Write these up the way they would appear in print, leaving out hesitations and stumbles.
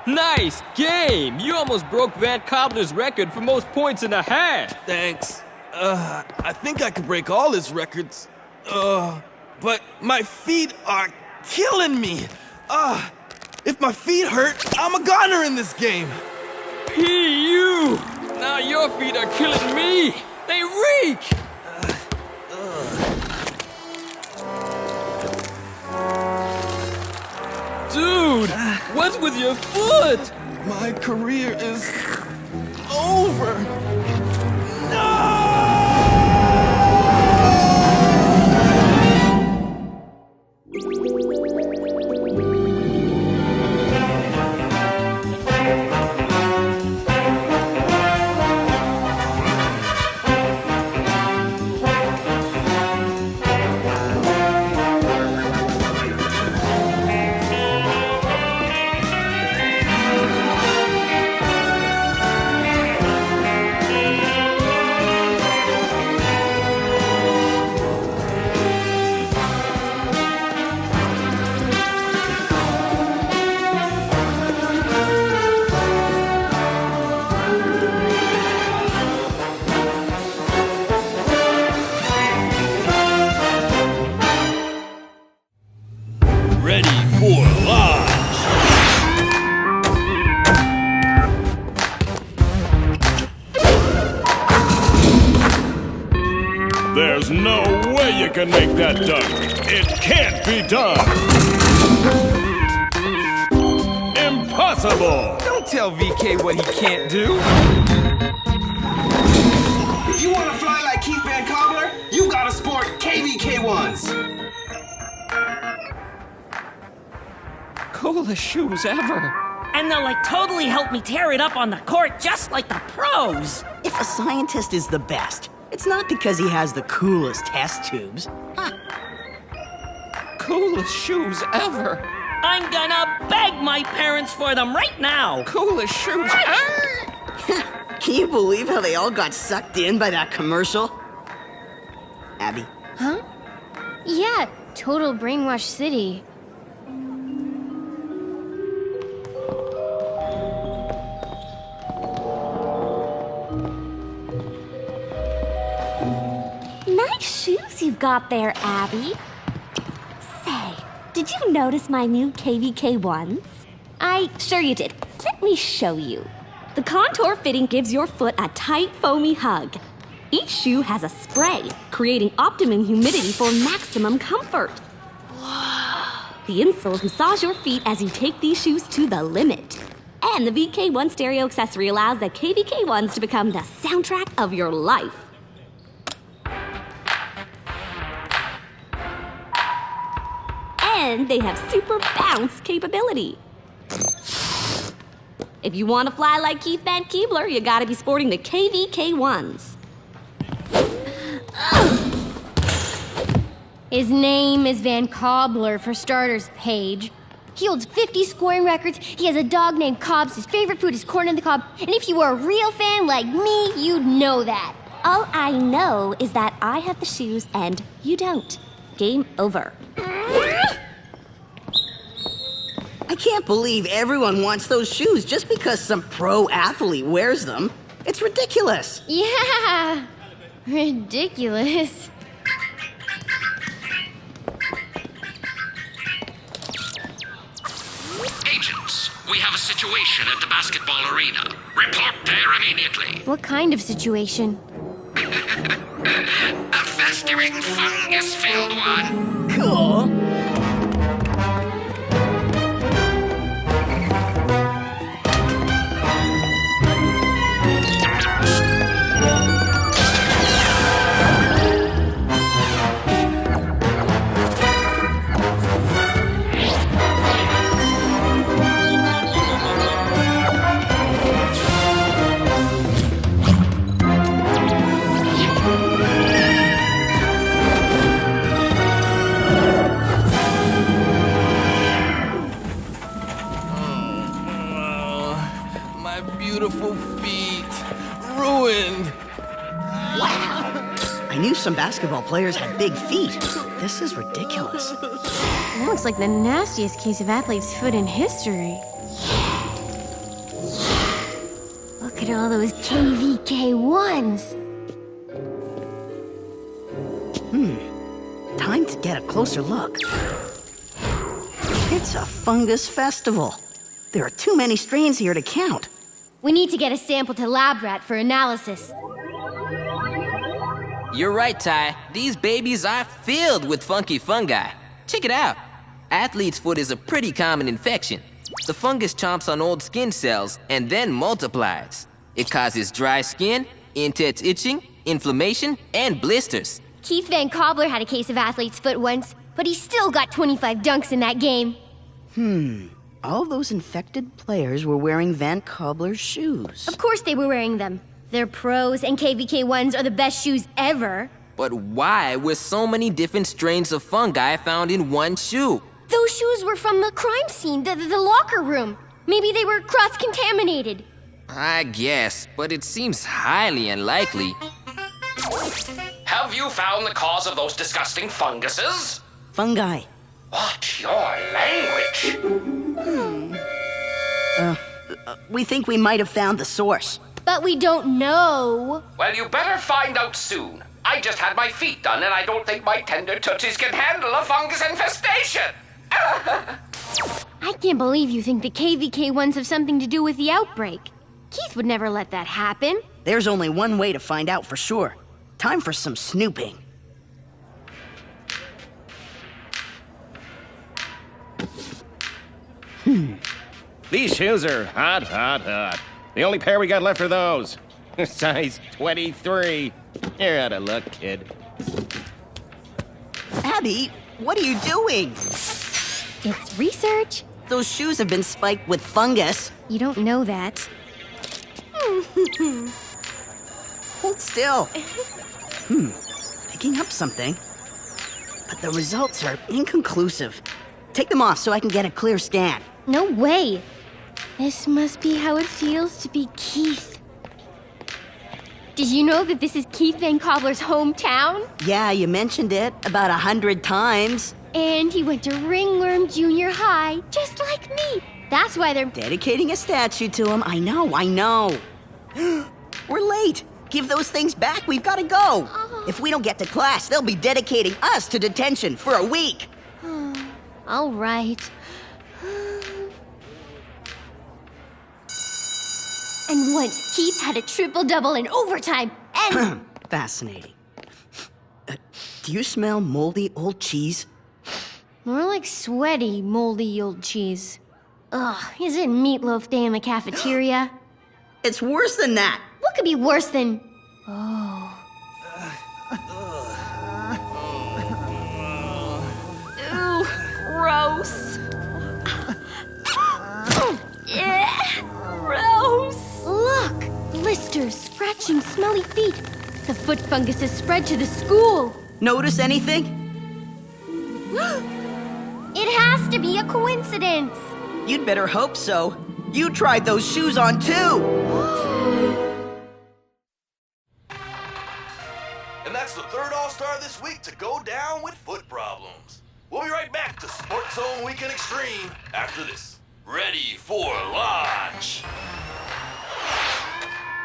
Nice game! You almost broke Van Cobbler's record for most points in a half. Thanks. I think I could break all his records. But my feet are killing me. If my feet hurt, I'm a goner in this game. P.U. Now your feet are killing me. They reek! Dude, what's with your foot? My career is over. No! Ready for launch! There's no way you can make that dunk. It can't be done. Impossible! Don't tell VK what he can't do. If you want to fly like Keith Van Cobbler, you've got to sport KVK1s. Coolest shoes ever. And they'll totally help me tear it up on the court just like the pros. If a scientist is the best, it's not because he has the coolest test tubes. Coolest shoes ever. I'm gonna beg my parents for them right now. Coolest shoes ever. Can you believe how they all got sucked in by that commercial? Abby? Huh? Yeah, total brainwash city. Nice shoes you've got there, Abby. Say, did you notice my new KVK1s? Sure you did. Let me show you. The contour fitting gives your foot a tight, foamy hug. Each shoe has a spray, creating optimum humidity for maximum comfort. The insoles massage your feet as you take these shoes to the limit. And the VK1 stereo accessory allows the KVK1s to become the soundtrack of your life. And they have super bounce capability. If you want to fly like Keith Van Keebler, you gotta be sporting the KVK1s. His name is Van Cobbler, for starters, Paige. He holds 50 scoring records, he has a dog named Cobbs, his favorite food is corn on the cob, and if you were a real fan like me, you'd know that. All I know is that I have the shoes and you don't. Game over. I can't believe everyone wants those shoes just because some pro athlete wears them. It's ridiculous. Yeah, ridiculous. Agents, we have a situation at the basketball arena. Report there immediately. What kind of situation? A festering fungus-filled one. Cool. Beautiful feet. Ruined. Wow. I knew some basketball players had big feet. This is ridiculous. That looks like the nastiest case of athlete's foot in history. at all those KVK1s. Time to get a closer look. It's a fungus festival. There are too many strains here to count. We need to get a sample to Lab Rat for analysis. You're right, Ty. These babies are filled with funky fungi. Check it out. Athlete's foot is a pretty common infection. The fungus chomps on old skin cells and then multiplies. It causes dry skin, intense itching, inflammation, and blisters. Keith Van Cobbler had a case of athlete's foot once, but he still got 25 dunks in that game. All those infected players were wearing Van Cobbler's shoes. Of course they were wearing them. They're pros, and KVK1s are the best shoes ever. But why were so many different strains of fungi found in one shoe? Those shoes were from the crime scene, the locker room. Maybe they were cross-contaminated. I guess, but it seems highly unlikely. Have you found the cause of those disgusting funguses? Fungi. What's your language? We think we might have found the source. But we don't know. Well, you better find out soon. I just had my feet done, and I don't think my tender tootsies can handle a fungus infestation. I can't believe you think the KVK1s have something to do with the outbreak. Keith would never let that happen. There's only one way to find out for sure. Time for some snooping. These shoes are hot, hot, hot. The only pair we got left are those. Size 23. You're out of luck, kid. Abby, what are you doing? It's research. Those shoes have been spiked with fungus. You don't know that. Hold still. Picking up something. But the results are inconclusive. Take them off so I can get a clear scan. No way. This must be how it feels to be Keith. Did you know that this is Keith Van Cobbler's hometown? Yeah, you mentioned it about 100 times. And he went to Ringworm Junior High, just like me. That's why they're dedicating a statue to him. I know. We're late. Give those things back. We've got to go. If we don't get to class, they'll be dedicating us to detention for a week. All right. And once Keith had a triple-double in overtime, and... Fascinating. Do you smell moldy old cheese? More like sweaty, moldy old cheese. Ugh, isn't meatloaf day in the cafeteria? It's worse than that. What could be worse than... Ooh, gross. Gross. Look! Blisters, scratching, smelly feet. The foot fungus has spread to the school. Notice anything? It has to be a coincidence. You'd better hope so. You tried those shoes on too. And that's the third All-Star this week to go down with foot problems. We'll be right back to Sports Zone Weekend Extreme after this. Ready for launch.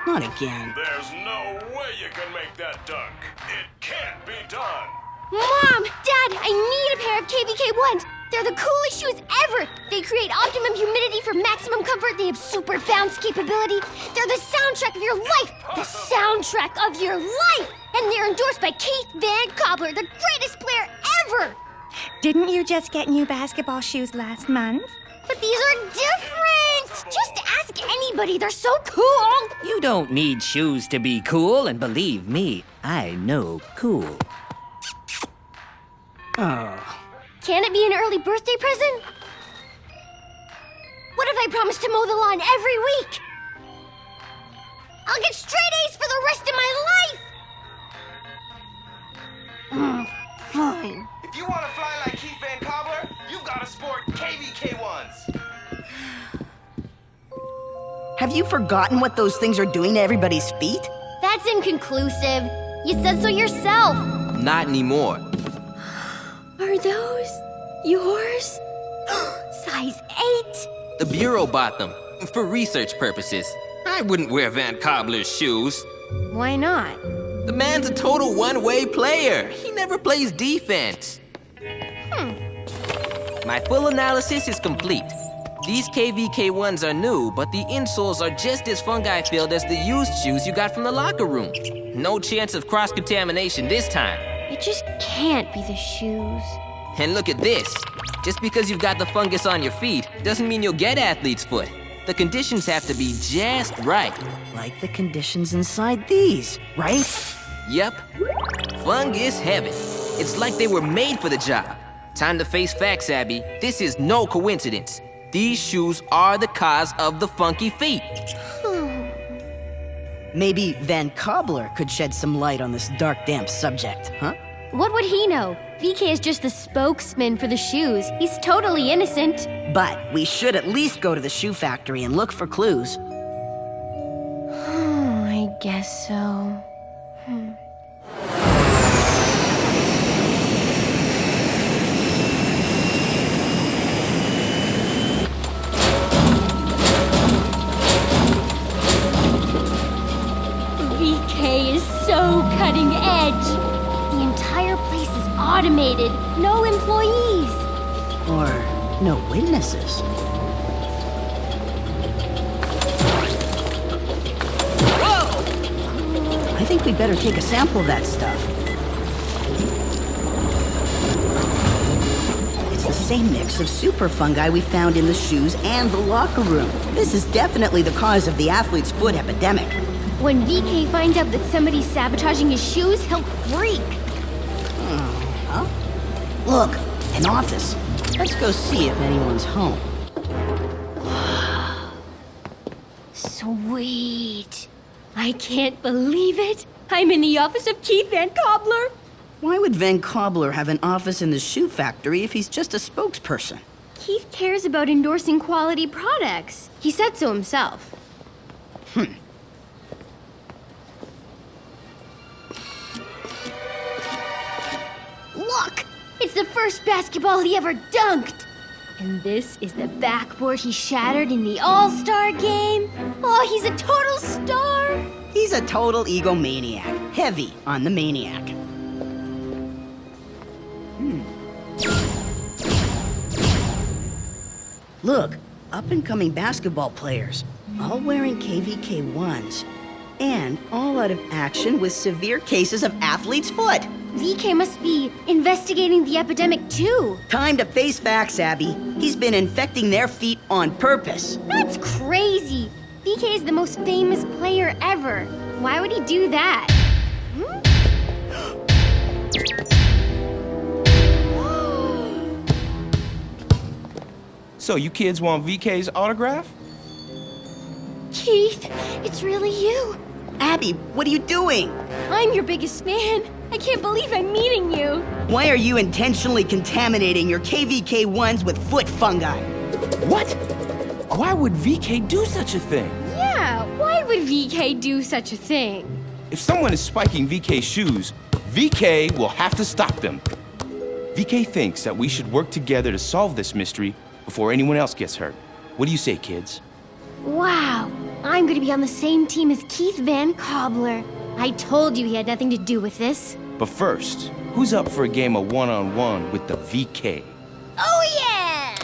Not again. There's no way you can make that dunk. It can't be done. Mom! Dad! I need a pair of KVK1s! They're the coolest shoes ever! They create optimum humidity for maximum comfort. They have super bounce capability. They're the soundtrack of your life! The soundtrack of your life! And they're endorsed by Keith Van Cobbler, the greatest player ever! Didn't you just get new basketball shoes last month? But these are different! Just ask anybody, they're so cool! You don't need shoes to be cool, and believe me, I know cool. Oh. Can it be an early birthday present? What if I promise to mow the lawn every week? I'll get straight A's for the rest of my life! Fine. If you want to fly like Keith Van Cobbler, you've got to sport KVK1s. Have you forgotten what those things are doing to everybody's feet? That's inconclusive. You said so yourself. Not anymore. Are those yours? Size 8? The Bureau bought them for research purposes. I wouldn't wear Van Cobbler's shoes. Why not? The man's a total one-way player. He never plays defense. My full analysis is complete. These KVK1s are new, but the insoles are just as fungi-filled as the used shoes you got from the locker room. No chance of cross-contamination this time. It just can't be the shoes. And look at this. Just because you've got the fungus on your feet doesn't mean you'll get athlete's foot. The conditions have to be just right. Like the conditions inside these, right? Yep. Fungus heaven. It's like they were made for the job. Time to face facts, Abby. This is no coincidence. These shoes are the cause of the funky feet. Maybe Van Cobbler could shed some light on this dark, damp subject, huh? What would he know? VK is just the spokesman for the shoes. He's totally innocent. But we should at least go to the shoe factory and look for clues. I guess so. VK is so cutting edge. The entire place is automated. No employees. Or no witnesses. Whoa! I think we'd better take a sample of that stuff. It's the same mix of super fungi we found in the shoes and the locker room. This is definitely the cause of the athlete's foot epidemic. When VK finds out that somebody's sabotaging his shoes, he'll freak. Huh? Look, an office. Let's go see if anyone's home. Sweet. I can't believe it. I'm in the office of Keith Van Cobbler. Why would Van Cobbler have an office in the shoe factory if he's just a spokesperson? Keith cares about endorsing quality products. He said so himself. Look! It's the first basketball he ever dunked! And this is the backboard he shattered in the All-Star game? Oh, he's a total star! He's a total egomaniac. Heavy on the maniac. Look, up-and-coming basketball players, all wearing KVK1s, and all out of action with severe cases of athlete's foot. VK must be investigating the epidemic too. Time to face facts, Abby. He's been infecting their feet on purpose. That's crazy. VK is the most famous player ever. Why would he do that? So you kids want VK's autograph? Keith, it's really you. Abby, what are you doing? I'm your biggest fan. I can't believe I'm meeting you. Why are you intentionally contaminating your KVK1s with foot fungi? What? Why would VK do such a thing? Yeah, why would VK do such a thing? If someone is spiking VK's shoes, VK will have to stop them. VK thinks that we should work together to solve this mystery before anyone else gets hurt. What do you say, kids? Wow, I'm gonna be on the same team as Keith Van Cobbler. I told you he had nothing to do with this. But first, who's up for a game of one-on-one with the VK? Oh, yeah!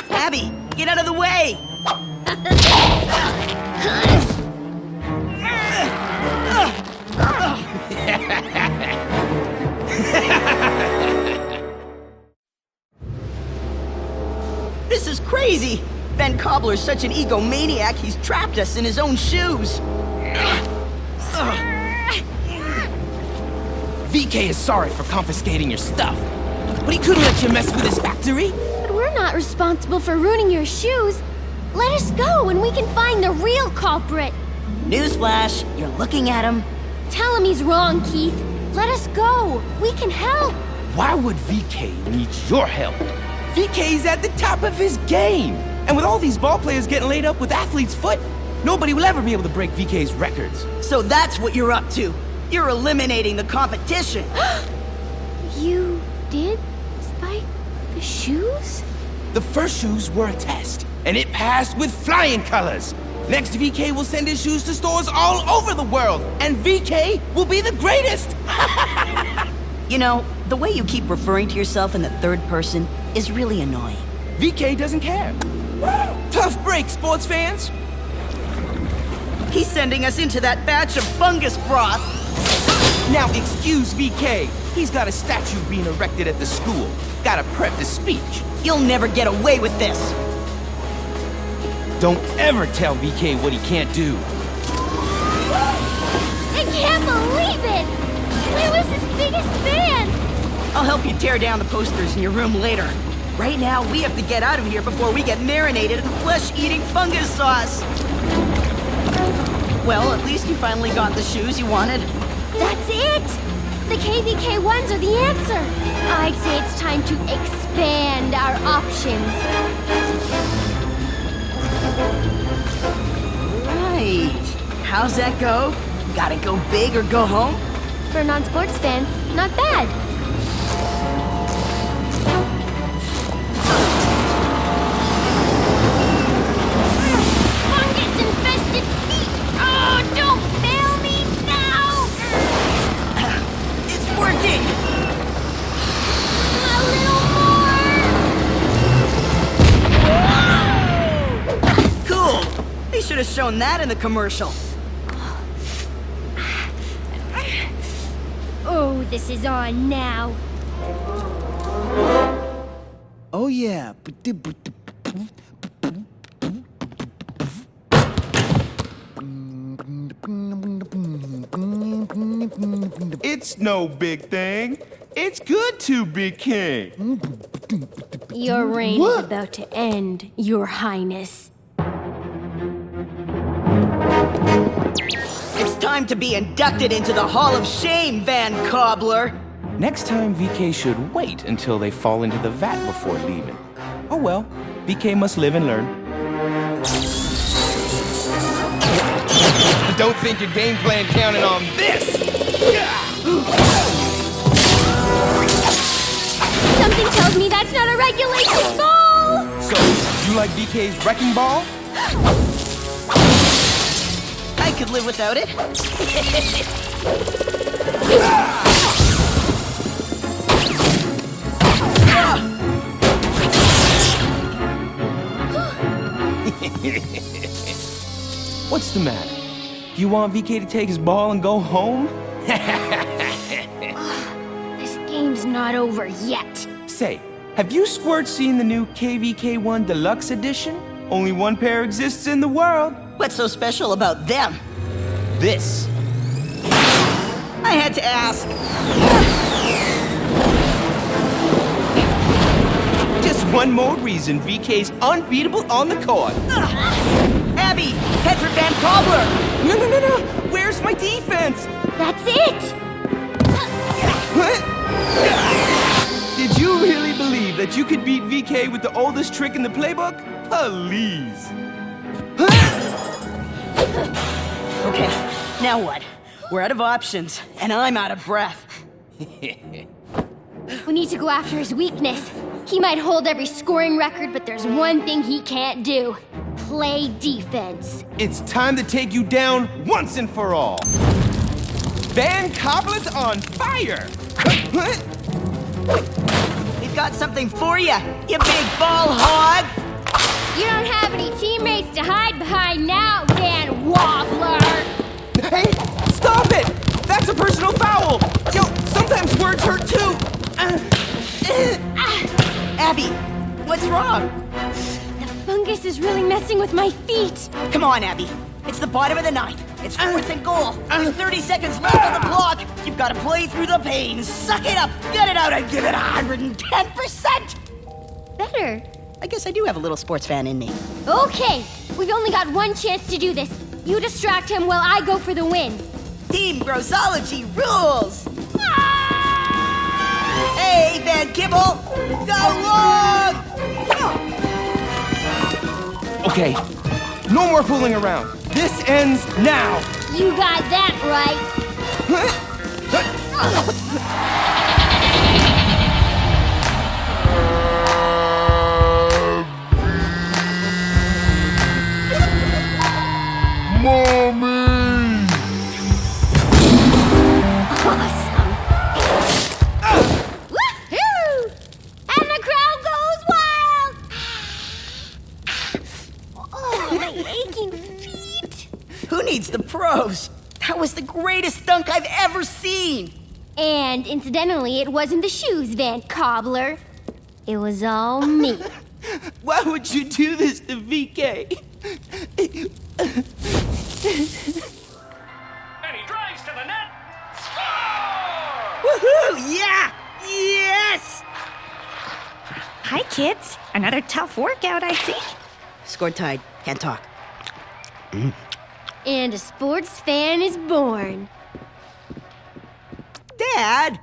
Abby, get out of the way! This is crazy! Van Cobbler's such an egomaniac, he's trapped us in his own shoes. VK is sorry for confiscating your stuff, but he couldn't let you mess with his factory. But we're not responsible for ruining your shoes. Let us go and we can find the real culprit. Newsflash, you're looking at him. Tell him he's wrong, Keith. Let us go. We can help. Why would VK need your help? VK's at the top of his game. And with all these ball players getting laid up with athlete's foot, nobody will ever be able to break VK's records. So that's what you're up to. You're eliminating the competition. You did spike the shoes? The first shoes were a test. and it passed with flying colors. Next, VK will send his shoes to stores all over the world, and VK will be the greatest! You know, the way you keep referring to yourself in the third person is really annoying. VK doesn't care. Tough break, sports fans! He's sending us into that batch of fungus broth. Now excuse VK. He's got a statue being erected at the school. Gotta prep the speech. You'll never get away with this. Don't ever tell VK what he can't do. I can't believe it! I was his biggest fan! I'll help you tear down the posters in your room later. Right now, we have to get out of here before we get marinated in flesh-eating fungus sauce. Well, at least you finally got the shoes you wanted. That's it! The KVK-1s are the answer! I'd say it's time to expand our options. Right. How's that go? Gotta go big or go home? For a non-sports fan, not bad. Fungus-infested feet! Oh, don't fail me now! It's working! A little more! Cool! They should have shown that in the commercial. Oh, this is on now. Oh, yeah. It's no big thing. It's good to be king. Your reign is about to end, Your Highness. It's time to be inducted into the Hall of Shame, Van Cobbler. Next time, VK should wait until they fall into the vat before leaving. Oh well, VK must live and learn. Don't think your game plan counted on this! Something tells me that's not a regulation ball! So, you like VK's wrecking ball? I could live without it. What's the matter? Do you want VK to take his ball and go home? This game's not over yet. Say, have you squirts seen the new KVK-1 Deluxe Edition? Only one pair exists in the world. What's so special about them? This. I had to ask. Just one more reason VK's unbeatable on the court. Abby, head for Van Cobbler. No. Where's my defense? That's it! Did you really believe that you could beat VK with the oldest trick in the playbook? Please. Okay, now what? We're out of options, and I'm out of breath. We need to go after his weakness. He might hold every scoring record, but there's one thing he can't do. Play defense. It's time to take you down once and for all. Van Cobbler's on fire! We've got something for you, you big ball hog! You don't have any teammates to hide behind now, Van Wobbler! Hey, stop it! That's a personal foul! Yo, sometimes words hurt too! Abby, what's wrong? The fungus is really messing with my feet. Come on, Abby. It's the bottom of the ninth. It's 4th and goal. There's 30 seconds left on the clock. You've got to play through the pain. Suck it up, get it out, and give it 110%! Better. I guess I do have a little sports fan in me. Okay, we've only got one chance to do this. You distract him while I go for the win. Team Grossology rules! Hey, Van Kibble! Go long! Okay, no more fooling around. This ends now. You got that right. pros! That was the greatest dunk I've ever seen! And incidentally, it wasn't the shoes, Van Cobbler. It was all me. Why would you do this to VK? And he drives to the net. Score! Woohoo! Yeah! Yes! Hi, kids. Another tough workout, I see. Score tied. Can't talk. And a sports fan is born. Dad!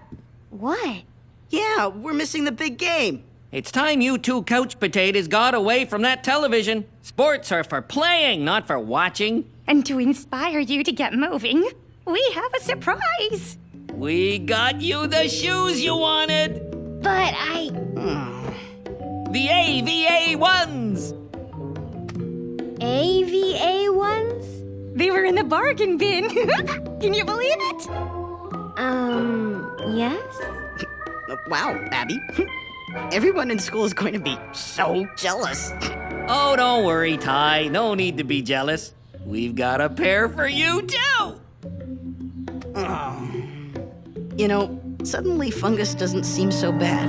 What? Yeah, we're missing the big game. It's time you two couch potatoes got away from that television. Sports are for playing, not for watching. And to inspire you to get moving, we have a surprise. We got you the shoes you wanted. But I... The AVA ones. AVA ones? They were in the bargain bin. Can you believe it? Yes? Wow, Abby. Everyone in school is going to be so jealous. Oh, don't worry, Ty. No need to be jealous. We've got a pair for you, too. You know, suddenly Fungus doesn't seem so bad.